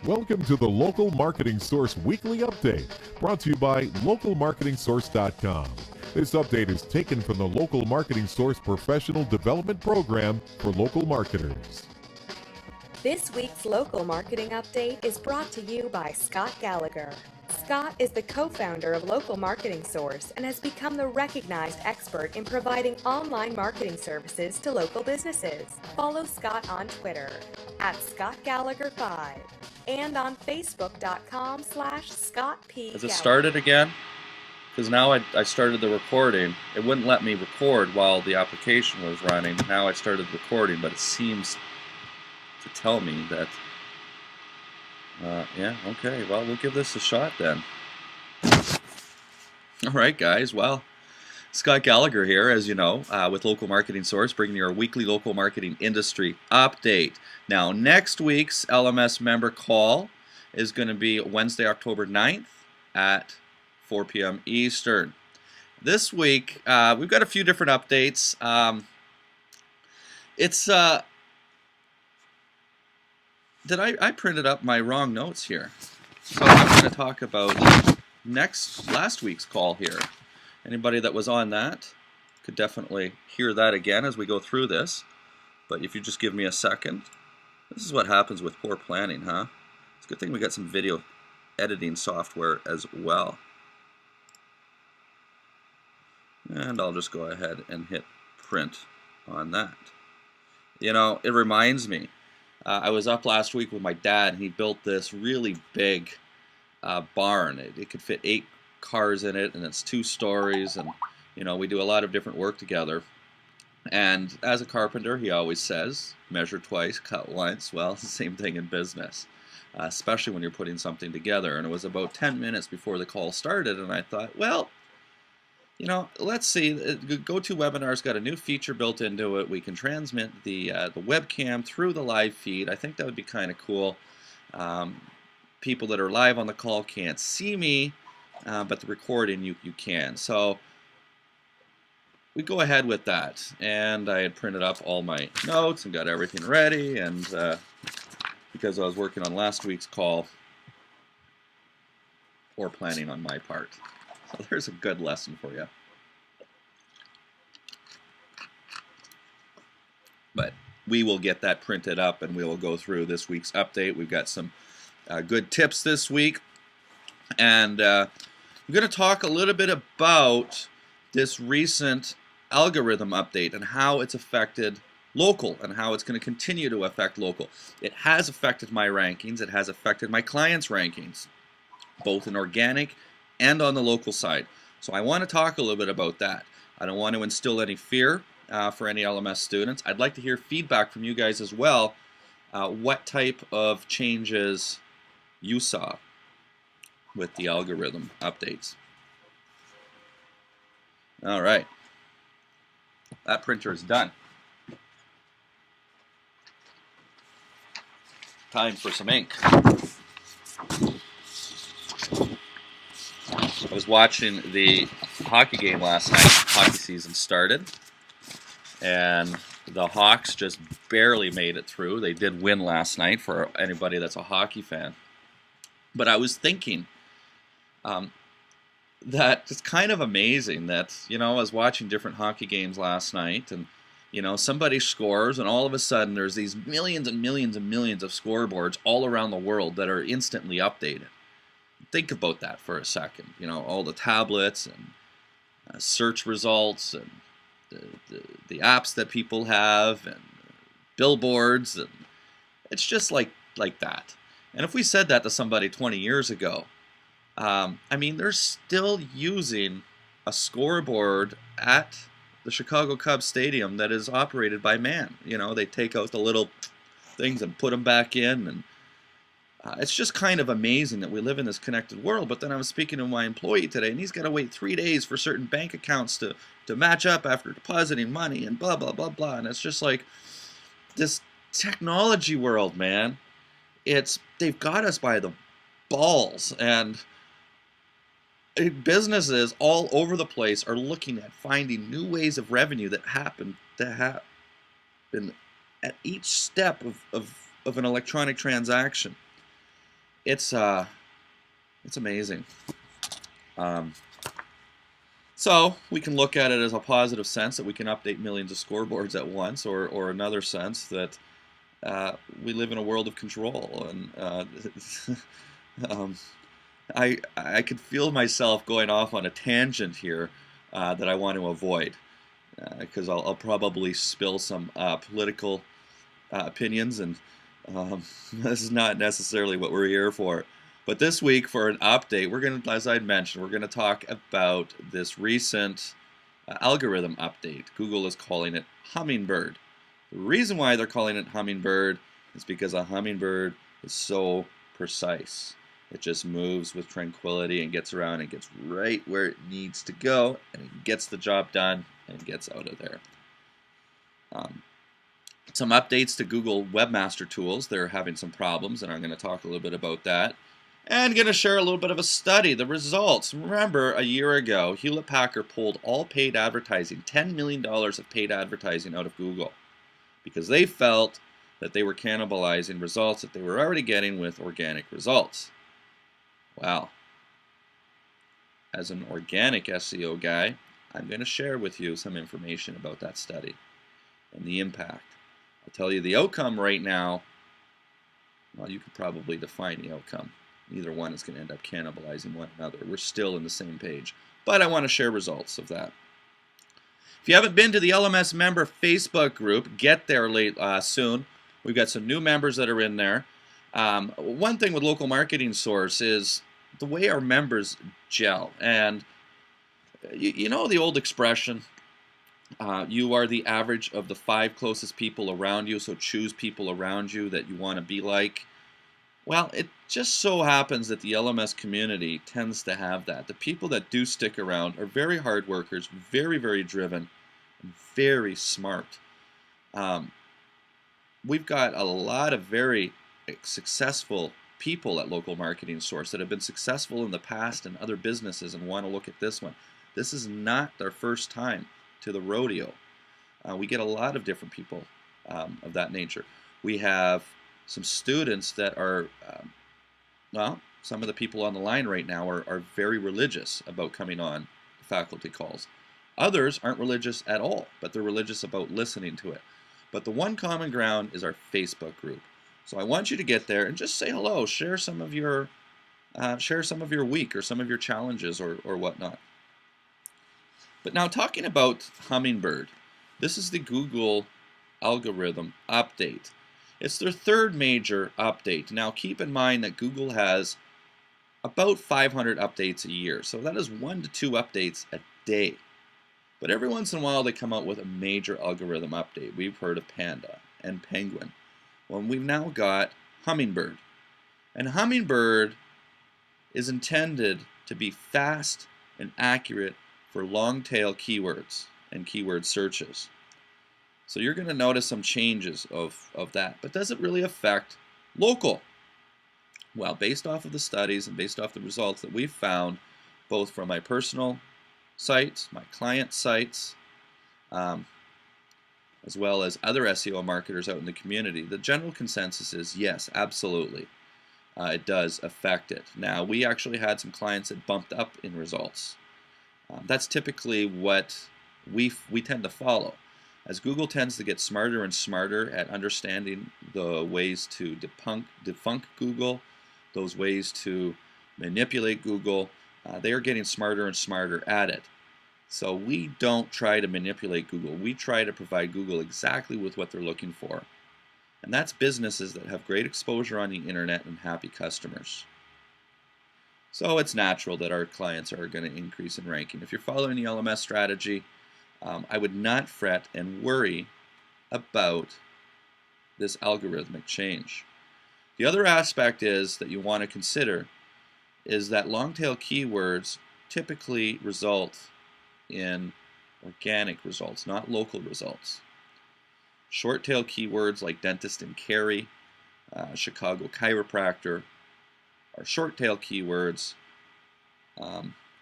Welcome to the Local Marketing Source Weekly Update, brought to you by localmarketingsource.com. This update is taken from the Local Marketing Source Professional Development Program for local marketers. This week's Local Marketing Update is brought to you by Scott Gallagher. Scott is the co-founder of Local Marketing Source and has become the recognized expert in providing online marketing services to local businesses. Follow Scott on Twitter at ScottGallagher5 and on Facebook.com/ScottP. Has it started again? Because now I started the recording. It wouldn't let me record while the application was running. Now I started recording, but it seems to tell me that yeah, okay, well, we'll give this a shot then. Alright guys, well, Scott Gallagher here, as you know, with Local Marketing Source, bringing you our weekly local marketing industry update. Now, next week's LMS member call is going to be Wednesday, October 9th at 4 p.m. Eastern. This week, we've got a few different updates. I printed up my wrong notes here. So I'm going to talk about last week's call here. Anybody that was on that could definitely hear that again as we go through this. But if you just give me a second, this is what happens with poor planning, huh? It's a good thing we got some video editing software as well. And I'll just go ahead and hit print on that. You know, it reminds me, I was up last week with my dad, and he built this really big barn. It could fit 8 cars in it, and it's 2 stories, and you know, we do a lot of different work together. And as a carpenter, he always says, measure twice, cut once. Well, it's the same thing in business, especially when you're putting something together. And it was about 10 minutes before the call started, and I thought, well, you know, let's see. GoToWebinar's got a new feature built into it. We can transmit the webcam through the live feed. I think that would be kind of cool. People that are live on the call can't see me, but the recording you can. So we go ahead with that. And I had printed up all my notes and got everything ready. And because I was working on last week's call, or planning on my part. So there's a good lesson for you. But we will get that printed up and we will go through this week's update. We've got some good tips this week. And I'm going to talk a little bit about this recent algorithm update and how it's affected local and how it's going to continue to affect local. It has affected my rankings. It has affected my clients' rankings, both in organic and on the local side. So I want to talk a little bit about that. I don't want to instill any fear for any LMS students. I'd like to hear feedback from you guys as well. What type of changes you saw with the algorithm updates. All right. That printer is done. Time for some ink. I was watching the hockey game last night. Hockey season started, and the Hawks just barely made it through. They did win last night for anybody that's a hockey fan. But I was thinking that it's kind of amazing that, you know, I was watching different hockey games last night, and, you know, somebody scores, and all of a sudden there's these millions and millions and millions of scoreboards all around the world that are instantly updated. Think about that for a second. You know, all the tablets and search results and the apps that people have and billboards, and it's just like that. And if we said that to somebody 20 years ago, I mean, they're still using a scoreboard at the Chicago Cubs stadium that is operated by man. You know, they take out the little things and put them back in, and it's just kind of amazing that we live in this connected world. But then I was speaking to my employee today, and he's got to wait 3 days for certain bank accounts to match up after depositing money and blah, blah, blah, blah. And it's just like this technology world, man. They've got us by the balls. And businesses all over the place are looking at finding new ways of revenue that happen at each step of an electronic transaction. it's amazing. So we can look at it as a positive sense that we can update millions of scoreboards at once, or another sense that we live in a world of control, and I could feel myself going off on a tangent here that I want to avoid, because I'll probably spill some political opinions, and this is not necessarily what we're here for. But this week, for an update, we're going to, as I mentioned, we're going to talk about this recent algorithm update. Google is calling it Hummingbird. The reason why they're calling it Hummingbird is because a hummingbird is so precise. It just moves with tranquility and gets around and gets right where it needs to go, and it gets the job done and gets out of there. Some updates to Google Webmaster tools. They're having some problems, and I'm going to talk a little bit about that. And going to share a little bit of a study, the results. Remember, a year ago, Hewlett-Packard pulled all paid advertising, $10 million of paid advertising out of Google, because they felt that they were cannibalizing results that they were already getting with organic results. Well, as an organic SEO guy, I'm going to share with you some information about that study and the impact. I'll tell you the outcome right now. Well, you could probably define the outcome. Neither one is going to end up cannibalizing one another. We're still in the same page. But I want to share results of that. If you haven't been to the LMS member Facebook group, get there soon. We've got some new members that are in there. One thing with Local Marketing Source is the way our members gel. And you know the old expression, you are the average of the 5 closest people around you, so choose people around you that you want to be like. Well, it just so happens that the LMS community tends to have that. The people that do stick around are very hard workers, very, very driven, and very smart. We've got a lot of very successful people at Local Marketing Source that have been successful in the past in other businesses and want to look at this one. This is not their first time to the rodeo. We get a lot of different people of that nature. We have some students that are, well, some of the people on the line right now are very religious about coming on faculty calls. Others aren't religious at all, but they're religious about listening to it. But the one common ground is our Facebook group. So I want you to get there and just say hello, share some of your week or some of your challenges or whatnot. But now talking about Hummingbird, this is the Google algorithm update. It's their third major update. Now keep in mind that Google has about 500 updates a year, so that is 1 to 2 updates a day. But every once in a while they come out with a major algorithm update. We've heard of Panda and Penguin. Well, we've now got Hummingbird. And Hummingbird is intended to be fast and accurate for long-tail keywords and keyword searches. So you're going to notice some changes of that. But does it really affect local? Well, based off of the studies and based off the results that we've found, both from my personal sites, my client sites, as well as other SEO marketers out in the community, the general consensus is yes, absolutely. It does affect it. Now, we actually had some clients that bumped up in results. That's typically what we tend to follow. As Google tends to get smarter and smarter at understanding the ways to defunk Google, those ways to manipulate Google, they are getting smarter and smarter at it. So we don't try to manipulate Google. We try to provide Google exactly with what they're looking for. And that's businesses that have great exposure on the internet and happy customers. So it's natural that our clients are going to increase in ranking. If you're following the LMS strategy, I would not fret and worry about this algorithmic change. The other aspect is that you want to consider is that long-tail keywords typically result in organic results, not local results. Short-tail keywords like dentist and carry, Chicago chiropractor, are short-tail keywords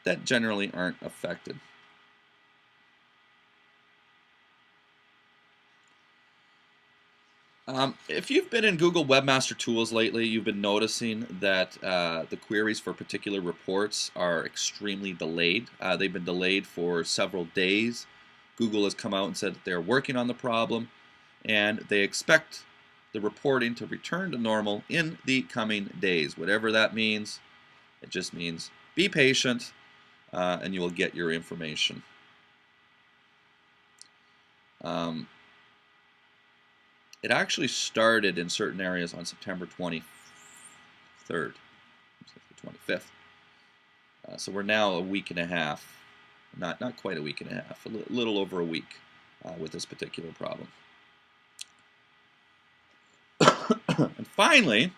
that generally aren't affected. If you've been in Google Webmaster Tools lately, you've been noticing that the queries for particular reports are extremely delayed. They've been delayed for several days. Google has come out and said that they're working on the problem, and they expect the reporting to return to normal in the coming days. Whatever that means, it just means be patient, and you will get your information. It actually started in certain areas on September 23rd, 25th. So we're now a week and a half, not quite a week and a half, a little over a week with this particular problem. And finally,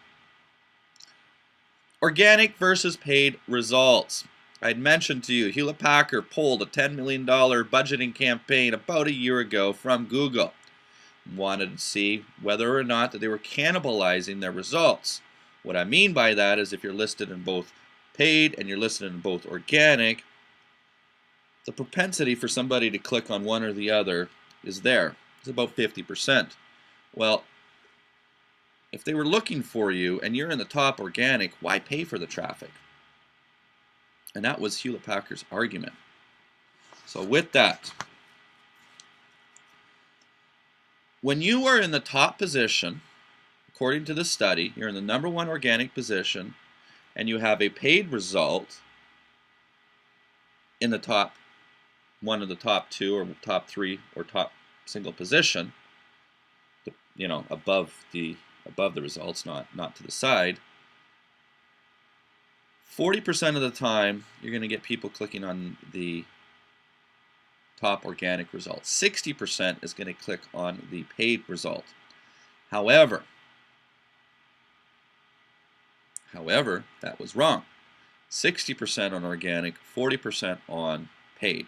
organic versus paid results. I'd mentioned to you, Hewlett-Packard pulled a $10 million budgeting campaign about a year ago from Google. Wanted to see whether or not that they were cannibalizing their results. What I mean by that is if you're listed in both paid and you're listed in both organic, the propensity for somebody to click on one or the other is there. It's about 50%. Well, if they were looking for you and you're in the top organic, why pay for the traffic? And that was Hewlett-Packard's argument. So with that, when you are in the top position, according to the study, you're in the #1 organic position, and you have a paid result in the top one of the top 2 or top 3 or top single position, you know, above the results, not to the side. 40% of the time, you're going to get people clicking on the top organic result. 60% is going to click on the paid result. However, that was wrong. 60% on organic, 40% on paid.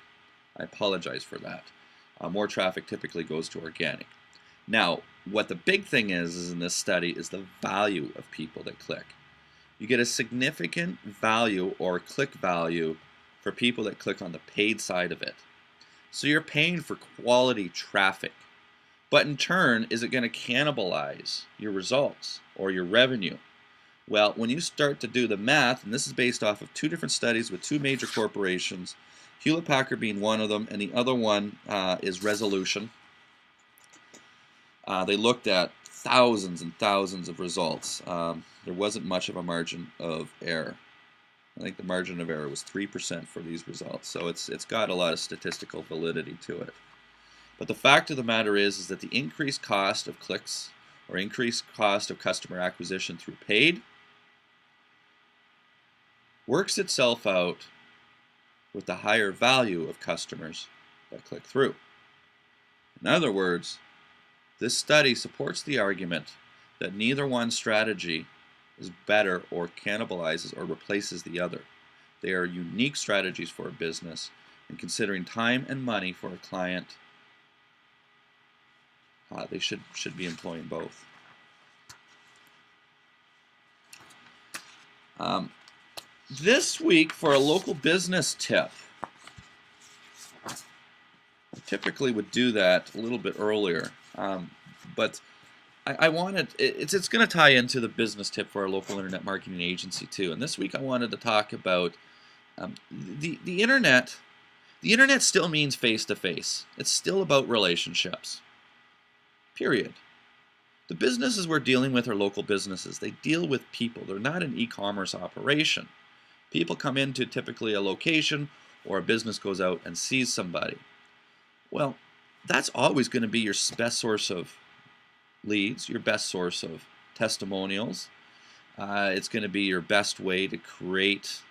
I apologize for that. More traffic typically goes to organic. Now, what the big thing is in this study is the value of people that click. You get a significant value or click value for people that click on the paid side of it. So you're paying for quality traffic. But in turn, is it going to cannibalize your results or your revenue? Well, when you start to do the math, and this is based off of 2 different studies with 2 major corporations, Hewlett-Packard being one of them, and the other one is Resolution. They looked at thousands and thousands of results. There wasn't much of a margin of error. I think the margin of error was 3% for these results, so it's got a lot of statistical validity to it. But the fact of the matter is that the increased cost of clicks or increased cost of customer acquisition through paid works itself out with the higher value of customers that click through. In other words, this study supports the argument that neither one strategy is better or cannibalizes or replaces the other. They are unique strategies for a business, and considering time and money for a client, they should be employing both. This week for a local business tip, I typically would do that a little bit earlier, but I wanted, it's going to tie into the business tip for our local internet marketing agency too. And this week I wanted to talk about the internet. The internet still means face-to-face. It's still about relationships, period. The businesses we're dealing with are local businesses. They deal with people. They're not an e-commerce operation. People come into typically a location or a business goes out and sees somebody. Well, that's always going to be your best source of leads, your best source of testimonials. It's going to be your best way to create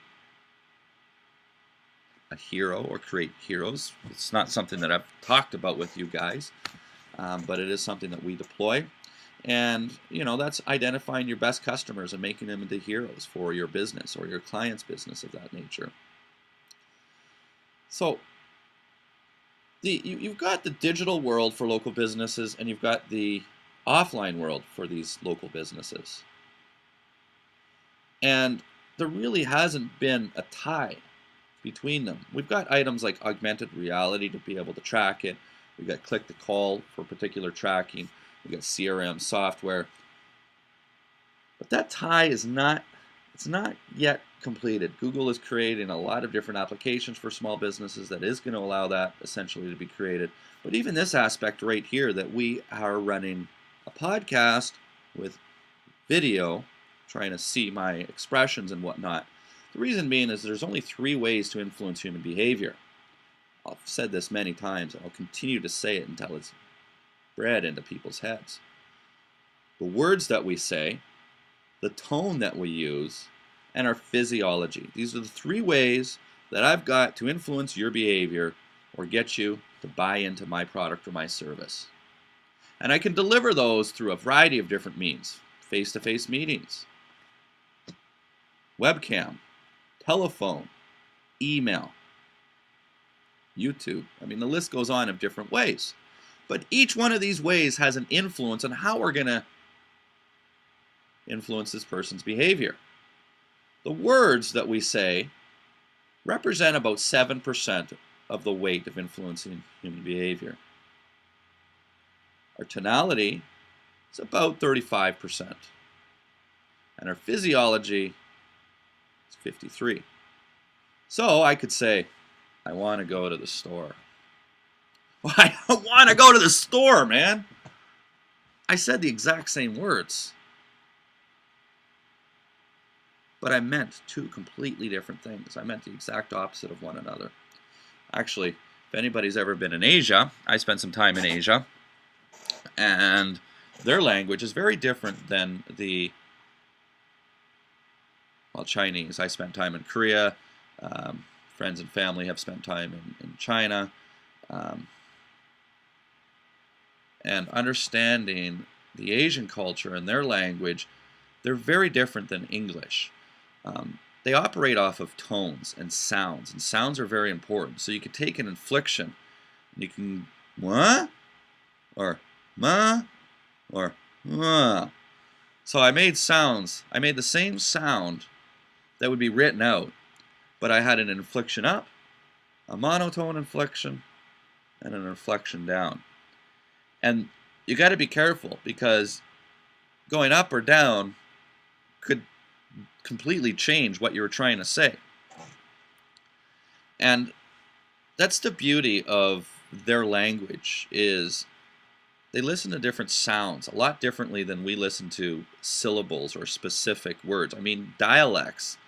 a hero or create heroes. It's not something that I've talked about with you guys, but it is something that we deploy. And, you know, that's identifying your best customers and making them into heroes for your business or your client's business of that nature. So you've got the digital world for local businesses, and you've got the offline world for these local businesses. And there really hasn't been a tie between them. We've got items like augmented reality to be able to track it. We've got click to call for particular tracking. we got CRM software. But that tie is not, it's not yet completed. Google is creating a lot of different applications for small businesses that is going to allow that essentially to be created. But even this aspect right here, that we are running a podcast with video, trying to see my expressions and whatnot. The reason being is there's only 3 ways to influence human behavior. I've said this many times, and I'll continue to say it until it's bred into people's heads. The words that we say, the tone that we use, and our physiology. These are the 3 ways that I've got to influence your behavior or get you to buy into my product or my service. And I can deliver those through a variety of different means. Face-to-face meetings, webcam, telephone, email, YouTube. I mean, the list goes on of different ways. But each one of these ways has an influence on how we're going to influence this person's behavior. The words that we say represent about 7% of the weight of influencing human behavior. Our tonality is about 35%. And our physiology is 53%. So I could say, I want to go to the store. Well, I don't want to go to the store, man. I said the exact same words. But I meant 2 completely different things. I meant the exact opposite of one another. Actually, if anybody's ever been in Asia, I spent some time in Asia, and their language is very different than the, well, Chinese. I spent time in Korea. Friends and family have spent time in China. And understanding the Asian culture and their language, they're very different than English. They operate off of tones and sounds are very important. So you can take an inflection, and you can what, or ma, or So I made sounds. I made the same sound that would be written out, but I had an inflection up, a monotone inflection, and an inflection down. And you got to be careful, because going up or down could completely change what you were trying to say. And that's the beauty of their language, is they listen to different sounds a lot differently than we listen to syllables or specific words. I mean, dialects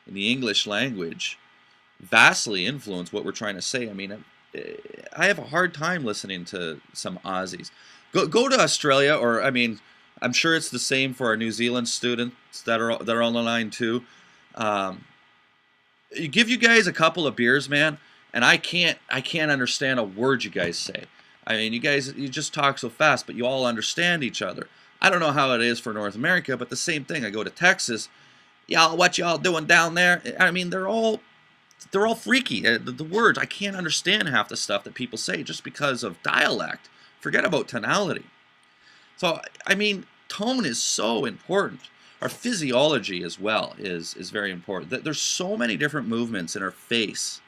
in the English language vastly influence what we're trying to say. I mean, I have a hard time listening to some Aussies. Go to Australia, or I mean, I'm sure it's the same for our New Zealand students that are on the line too. You give you guys a couple of beers, man, and I can't understand a word you guys say. I mean, you just talk so fast, but you all understand each other. I don't know how it is for North America, but the same thing. I go to Texas, y'all, what y'all doing down there? I mean, they're all freaky. The words, I can't understand half the stuff that people say just because of dialect. Forget about tonality. So, I mean, tone is so important. Our physiology as well is very important. There's so many different movements in our face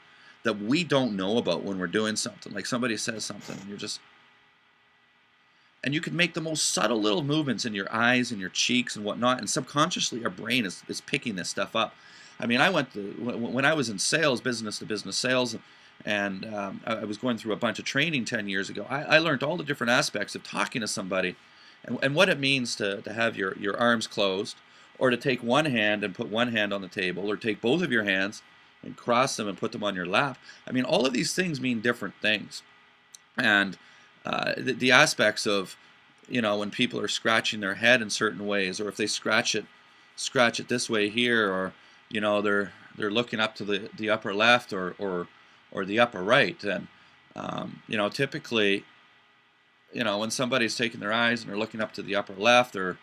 that we don't know about when we're doing something. Like somebody says something, and you can make the most subtle little movements in your eyes and your cheeks and whatnot, and subconsciously our brain is picking this stuff up. I mean, when I was in sales, business-to-business sales, and I was going through a bunch of training 10 years ago, I learned all the different aspects of talking to somebody, and what it means to have your arms closed, or to take one hand and put one hand on the table, or take both of your hands and cross them and put them on your lap. I mean, all of these things mean different things. And the aspects of, when people are scratching their head in certain ways, or if they scratch it this way here, or they're looking up to the upper left or the upper right, and typically, when somebody's taking their eyes and they're looking up to the upper left, they're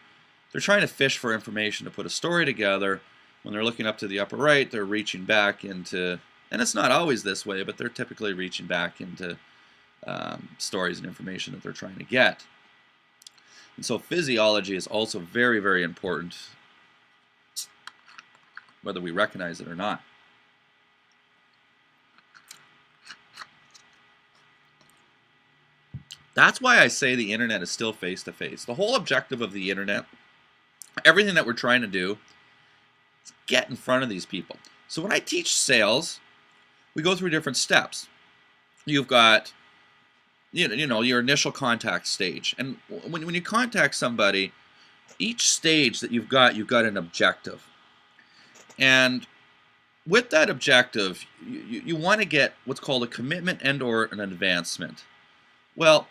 trying to fish for information to put a story together. When they're looking up to the upper right, they're reaching back into, and it's not always this way, but they're typically reaching back into stories and information that they're trying to get. And so physiology is also very, very important, whether we recognize it or not. That's why I say the internet is still face-to-face. The whole objective of the internet, everything that we're trying to do, is get in front of these people. So when I teach sales, we go through different steps. You've got, you know, your initial contact stage. And when you contact somebody, each stage that you've got an objective. And with that objective, you want to get what's called a commitment and or an advancement. Well,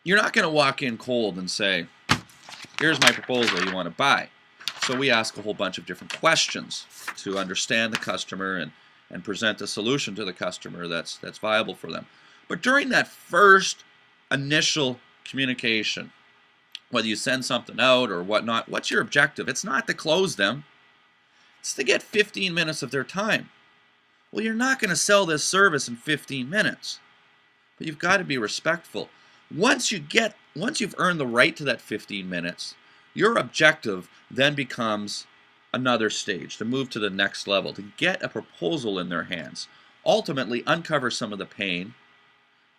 you're not going to walk in cold and say, here's my proposal you want to buy. So we ask a whole bunch of different questions to understand the customer and present a solution to the customer that's viable for them. But during that first initial communication, whether you send something out or whatnot, what's your objective? It's not to close them. It's to get 15 minutes of their time. Well, you're not going to sell this service in 15 minutes. But you've got to be respectful. Once you've earned the right to that 15 minutes, your objective then becomes another stage, to move to the next level, to get a proposal in their hands. Ultimately, uncover some of the pain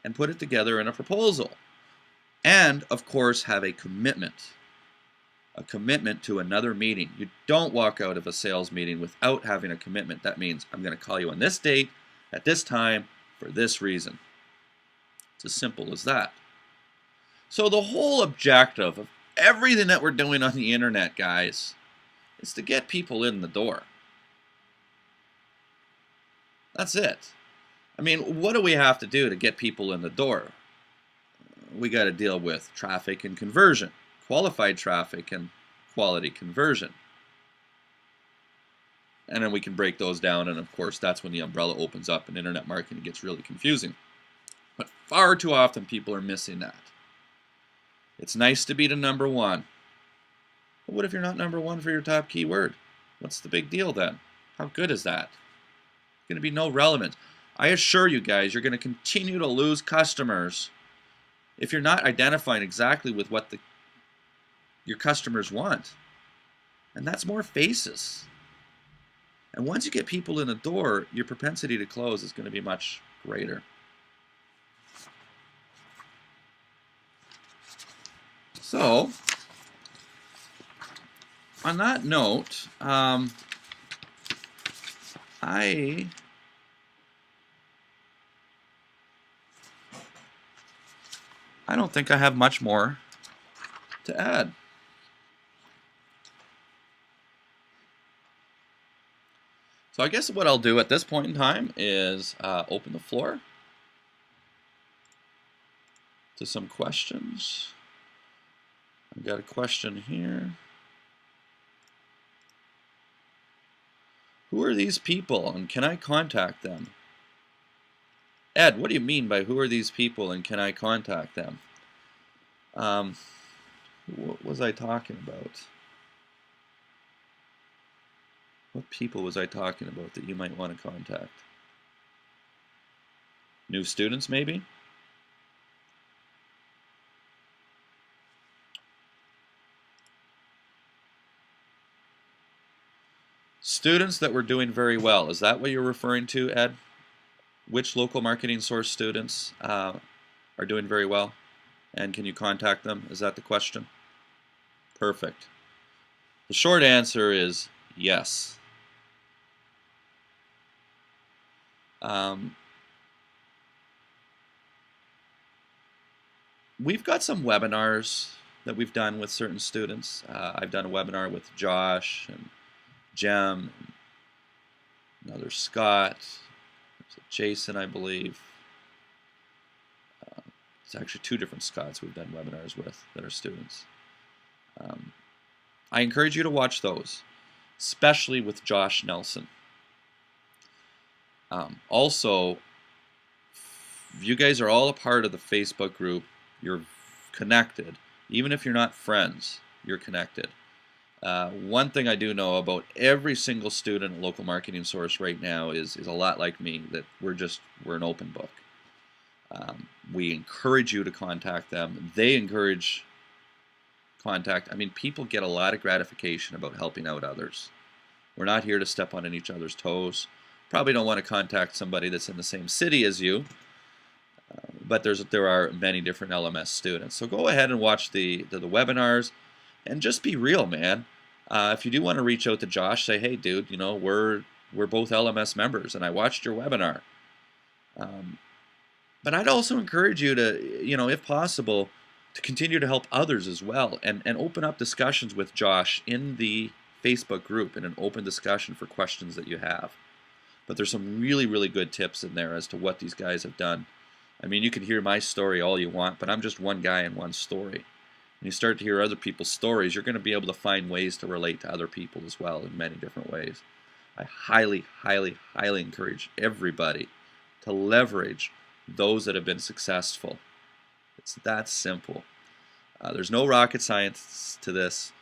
and put it together in a proposal. And, of course, have a commitment to another meeting. You don't walk out of a sales meeting without having a commitment. That means I'm going to call you on this date, at this time, for this reason. It's as simple as that. So the whole objective of everything that we're doing on the internet, guys, is to get people in the door. That's it. I mean, what do we have to do to get people in the door? We got to deal with traffic and conversion, qualified traffic and quality conversion. And then we can break those down, and of course that's when the umbrella opens up and internet marketing gets really confusing. But far too often people are missing that. It's nice to be the number one. But what if you're not number one for your top keyword? What's the big deal then? How good is that? It's going to be no relevance. I assure you guys, you're going to continue to lose customers if you're not identifying exactly with what your customers want. And that's more faces. And once you get people in the door, your propensity to close is going to be much greater. So, on that note, I don't think I have much more to add. So I guess what I'll do at this point in time is open the floor to some questions. I've got a question here. Who are these people and can I contact them? Ed, what do you mean by who are these people and can I contact them? What was I talking about? What people was I talking about that you might want to contact? New students, maybe? Students that were doing very well. Is that what you're referring to, Ed? Which local marketing source students are doing very well? And can you contact them? Is that the question? Perfect. The short answer is yes. We've got some webinars that we've done with certain students. I've done a webinar with Josh and Jem, and another Scott, there's a Jason, I believe. It's actually two different Scotts we've done webinars with that are students. I encourage you to watch those, especially with Josh Nelson. Also, you guys are all a part of the Facebook group. You're connected. Even if you're not friends, you're connected. One thing I do know about every single student at Local Marketing Source right now is a lot like me, that we're an open book. We encourage you to contact them. They encourage contact. I mean, people get a lot of gratification about helping out others. We're not here to step on each other's toes. Probably don't want to contact somebody that's in the same city as you. But there are many different LMS students. So go ahead and watch the webinars, and just be real, man. If you do want to reach out to Josh, say, hey, dude, you know, we're both LMS members, and I watched your webinar. But I'd also encourage you to, you know, if possible, to continue to help others as well, and open up discussions with Josh in the Facebook group in an open discussion for questions that you have. But there's some really, really good tips in there as to what these guys have done. I mean, you can hear my story all you want, but I'm just one guy in one story. When you start to hear other people's stories, you're going to be able to find ways to relate to other people as well in many different ways. I highly, highly, highly encourage everybody to leverage those that have been successful. It's that simple. There's no rocket science to this.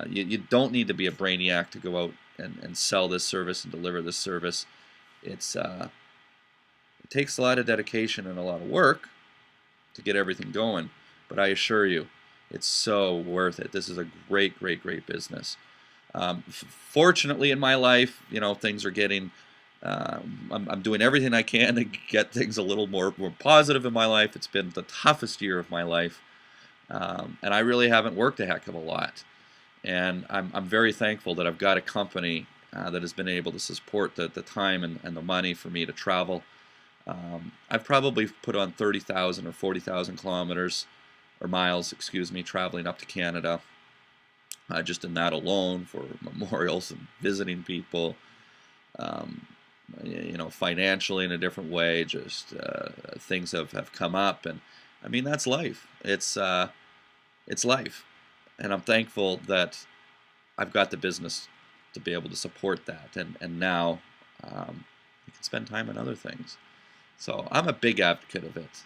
You don't need to be a brainiac to go out and sell this service and deliver this service. It takes a lot of dedication and a lot of work to get everything going, but I assure you, it's so worth it. This is a great, great, great business. Fortunately, in my life, you know, things are getting. I'm doing everything I can to get things a little more positive in my life. It's been the toughest year of my life, and I really haven't worked a heck of a lot. And I'm very thankful that I've got a company that has been able to support the time and the money for me to travel. I've probably put on 30,000 or 40,000 kilometers or miles, excuse me, traveling up to Canada, just in that alone, for memorials and visiting people, you know, financially in a different way. Just things have come up, and I mean, that's life. It's life, and I'm thankful that I've got the business to be able to support that, and now I can spend time on other things. So I'm a big advocate of it.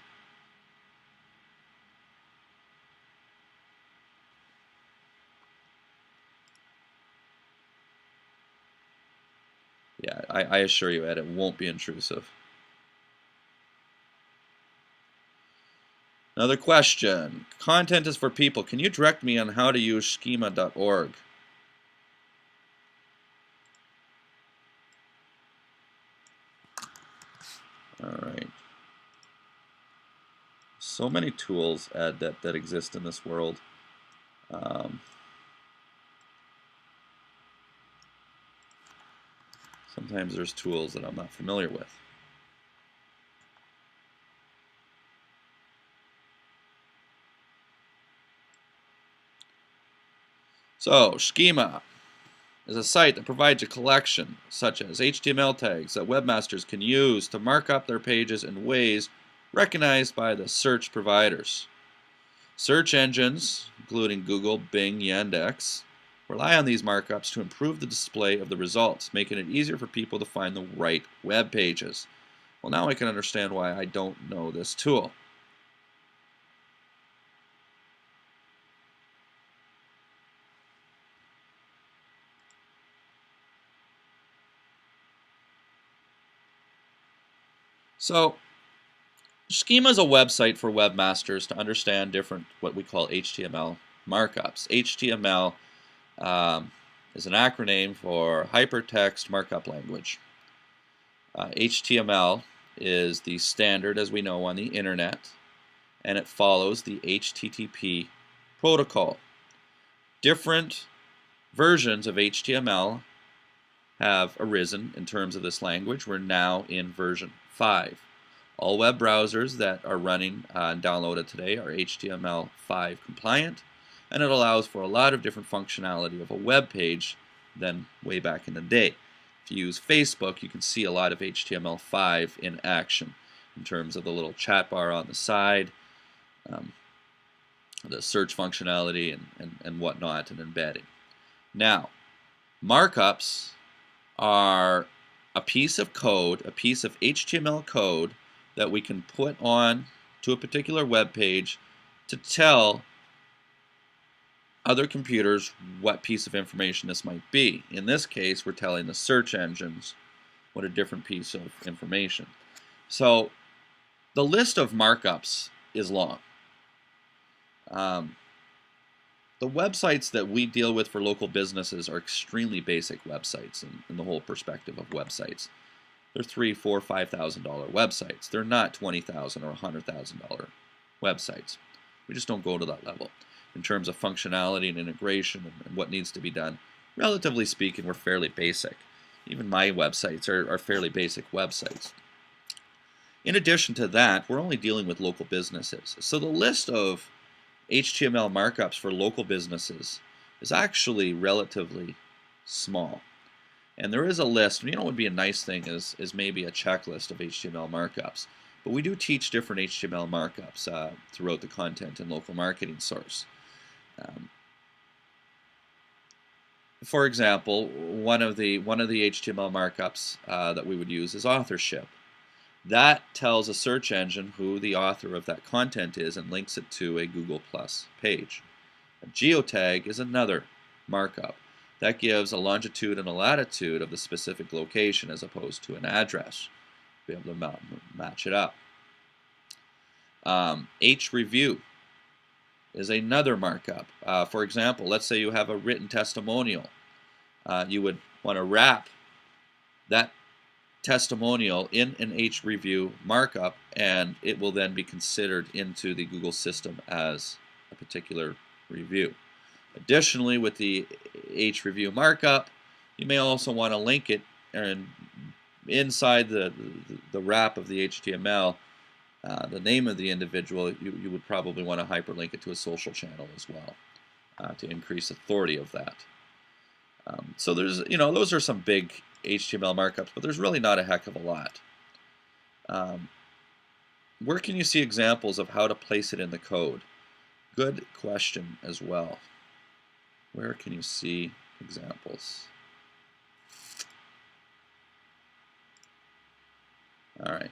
Yeah, I assure you, Ed, it won't be intrusive. Another question. Content is for people. Can you direct me on how to use schema.org? All right. So many tools, Ed, that exist in this world. Sometimes there's tools that I'm not familiar with. So, Schema is a site that provides a collection, such as HTML tags, that webmasters can use to mark up their pages in ways recognized by the search providers. Search engines, including Google, Bing, Yandex, rely on these markups to improve the display of the results, making it easier for people to find the right web pages. Well, now I can understand why I don't know this tool. So, Schema is a website for webmasters to understand different, what we call HTML markups. HTML is an acronym for Hypertext Markup Language. HTML is the standard, as we know, on the internet, and it follows the HTTP protocol. Different versions of HTML have arisen in terms of this language. We're now in version 5. All web browsers that are running and downloaded today are HTML5 compliant, and it allows for a lot of different functionality of a web page than way back in the day. If you use Facebook, you can see a lot of HTML5 in action in terms of the little chat bar on the side, the search functionality, and whatnot, and embedding. Now, markups are a piece of code, a piece of HTML code that we can put on to a particular web page to tell other computers what piece of information this might be. In this case, we're telling the search engines what a different piece of information. So the list of markups is long. The websites that we deal with for local businesses are extremely basic websites in the whole perspective of websites. They're $3,000, $4,000, $5,000 websites. They're not $20,000 or $100,000 websites. We just don't go to that level. In terms of functionality and integration and what needs to be done, relatively speaking, we're fairly basic. Even my websites are fairly basic websites. In addition to that, we're only dealing with local businesses. So the list of HTML markups for local businesses is actually relatively small. And there is a list, and what would be a nice thing is maybe a checklist of HTML markups. But we do teach different HTML markups throughout the content and local marketing source. For example, one of the HTML markups that we would use is authorship. That tells a search engine who the author of that content is and links it to a Google Plus page. A geotag is another markup. That gives a longitude and a latitude of the specific location as opposed to an address. Be able to match it up. H-review is another markup. For example, let's say you have a written testimonial. You would want to wrap that testimonial in an H-review markup, and it will then be considered into the Google system as a particular review. Additionally, with the H-review markup, you may also want to link it, and inside the wrap of the HTML, the name of the individual, you would probably want to hyperlink it to a social channel as well to increase authority of that. So there's, those are some big HTML markups, but there's really not a heck of a lot. Where can you see examples of how to place it in the code? Good question as well. Where can you see examples? All right.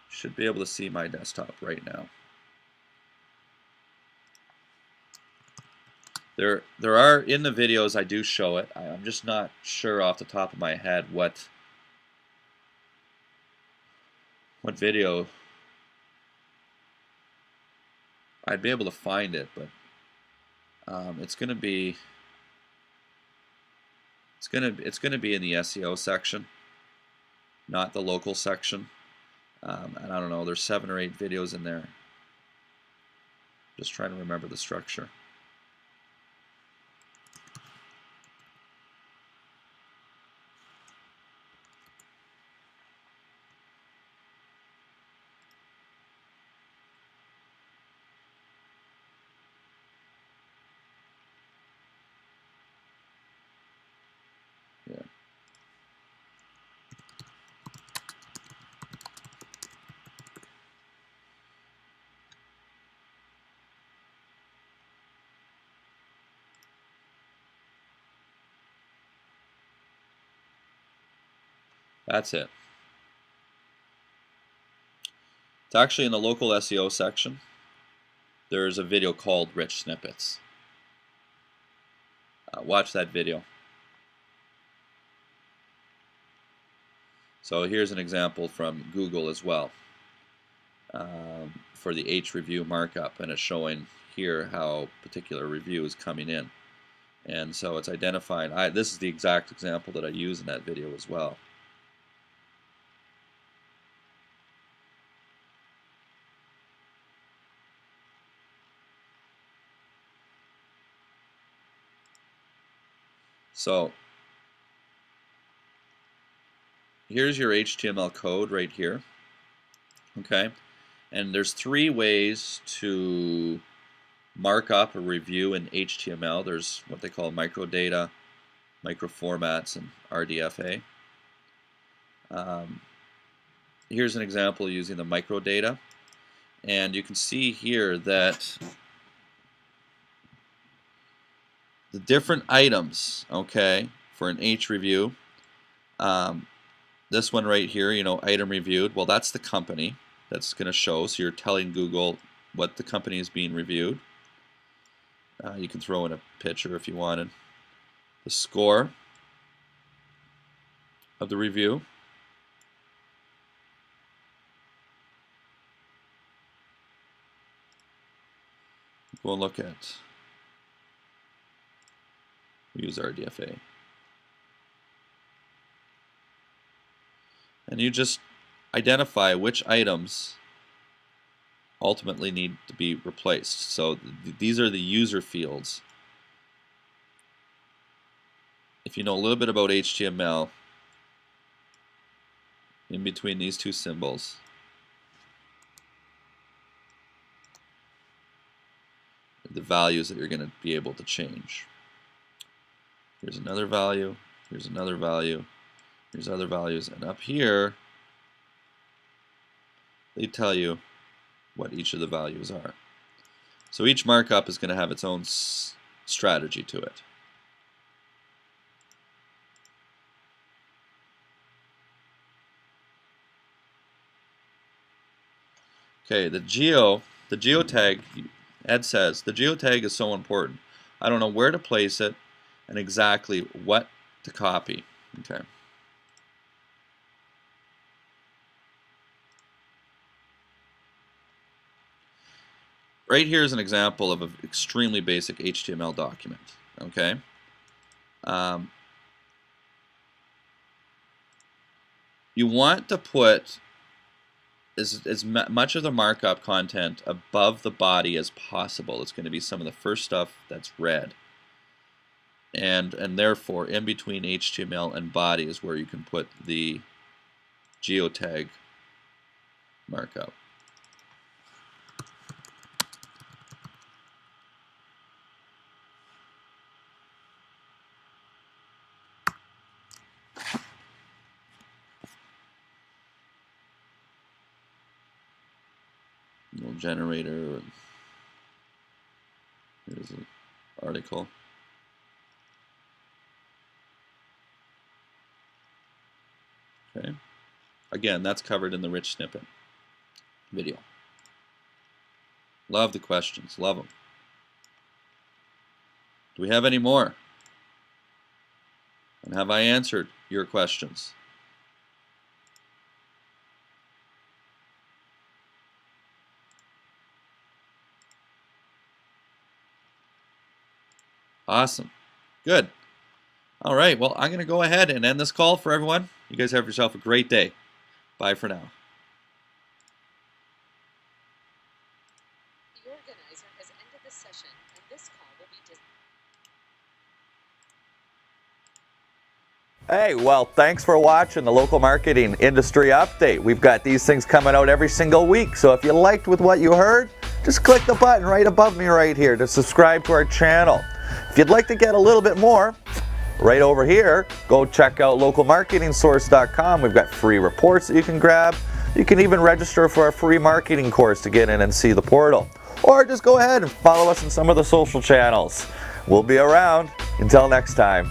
Should be able to see my desktop right now. There are, in the videos I do show it. I'm just not sure off the top of my head what video I'd be able to find it, but it's going to be in the SEO section, not the local section. And I don't know, there's 7 or 8 videos in there. Just trying to remember the structure. Yeah. That's it. It's actually in the local SEO section. There's a video called Rich Snippets. Watch that video. So here's an example from Google as well for the H-review markup, and it's showing here how particular review is coming in. And so it's identifying, this is the exact example that I use in that video as well. So here's your HTML code right here, okay? And there's 3 ways to mark up a review in HTML. There's what they call microdata, microformats, and RDFA. Here's an example using the microdata, and you can see here that the different items, okay, for an H review. This one right here, item reviewed, well, that's the company that's going to show. So you're telling Google what the company is being reviewed. You can throw in a picture if you wanted. The score of the review. We'll look at We use RDFA. And you just identify which items ultimately need to be replaced. So these are the user fields. If you know a little bit about HTML, in between these two symbols, the values that you're going to be able to change. Here's another value, here's another value, here's other values, and up here they tell you what each of the values are. So each markup is going to have its own strategy to it. Okay, the geotag, Ed says, the geotag is so important. I don't know where to place it and exactly what to copy. Okay. Right here is an example of an extremely basic HTML document. Okay. You want to put as much of the markup content above the body as possible. It's going to be some of the first stuff that's read. And therefore, in between HTML and body is where you can put the geotag markup. Little generator. Here's an article. Okay. Again, that's covered in the rich snippet video. Love the questions. Love them. Do we have any more? And have I answered your questions? Awesome. Good. All right. Well, I'm going to go ahead and end this call for everyone. You guys have yourself a great day. Bye for now. The organizer has ended the session, and this call will be Hey, well, thanks for watching the Local Marketing Industry Update. We've got these things coming out every single week, so if you liked with what you heard, just click the button right above me right here to subscribe to our channel. If you'd like to get a little bit more, right over here, go check out localmarketingsource.com. We've got free reports that you can grab. You can even register for our free marketing course to get in and see the portal. Or just go ahead and follow us on some of the social channels. We'll be around. Until next time.